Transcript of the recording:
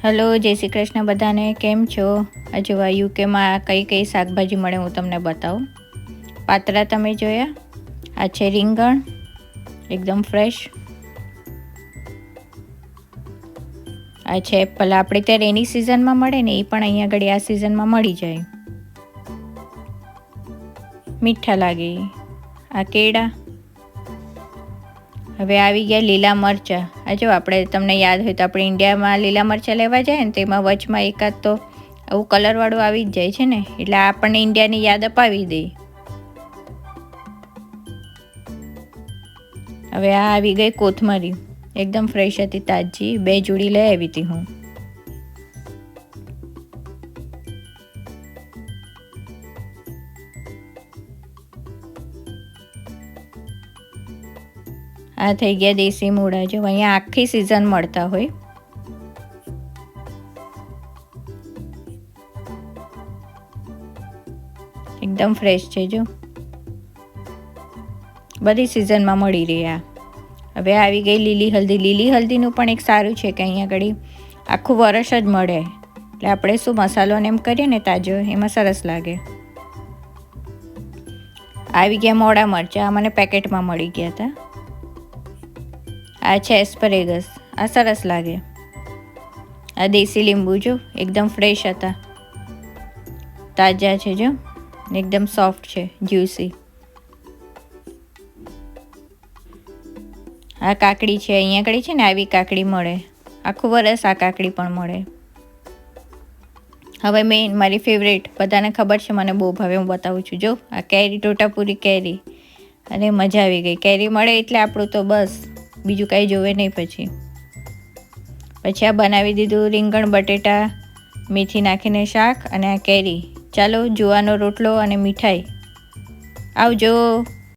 Hello, જય શ્રી કૃષ્ણ બધાને. કેમ છો? આ જોવા યુકેમાં કઈ કઈ શાકભાજી મળે હું તમને બતાવું. પાતરા તમે જોયા? આ છે રીંગણ, એકદમ ફ્રેશ. આ છે એપલ, આપણે ત્યાં રેની સિઝનમાં મળે ને એ પણ અહીંયા આગળ આ સિઝનમાં મળી જાય, મીઠા લાગે. આ કેળા. હવે આવી ગયા લીલા મરચાં. આ જો આપણે તમને યાદ હોય તો આપણે ઇન્ડિયામાં લીલા મરચાં લેવા જાય ને તેમાં વચમાં એકાદ તો આવું કલરવાળું આવી જ જાય છે ને, એટલે આપણને ઇન્ડિયાની યાદ અપાવી દે. હવે આ આવી ગઈ કોથમરી, એકદમ ફ્રેશ હતી, તાજી. 2 જોડી લઈ આવી હતી હું. આ થઈ ગયા દેશી મૂળા. જો અહીંયા આખી સિઝન મળતા હોય. એકદમ ફ્રેશ છે જો, બધી સિઝનમાં મળી રહી. આ હવે આવી ગઈ લીલી હલ્દી. લીલી હલ્દીનું પણ એક સારું છે કે અહીંયા આગળ આખું વરસ જ મળે, એટલે આપણે શું મસાલો ને એમ કરીએ ને તાજો, એમાં સરસ લાગે. આવી ગયા મોડા મરચાં. આ મને પેકેટમાં મળી ગયા હતા. આ છે એસ્પરેગસ. આ સરસ લાગે. આ દેશી લીંબુ જો, એકદમ ફ્રેશ હતા, તાજા છે જો, એકદમ સોફ્ટ છે, જ્યુસી. આ કાકડી છે. અહીંયા આગળ છે ને આવી કાકડી મળે, આખું વરસ આ કાકડી પણ મળે. હવે મેઇન મારી ફેવરેટ, બધાને ખબર છે મને બહુ ભાવે, હું બતાવું છું. જો આ કેરી, ટોટાપુરી કેરી. અને મજા આવી ગઈ. કેરી મળે એટલે આપણું તો બસ બીજું કાંઈ જોવે નહીં. પછી આ બનાવી દીધું રીંગણ બટેટા મેથી નાખીને શાક, અને આ કેરી. ચાલો, જુવાનો રોટલો અને મીઠાઈ. આવજો.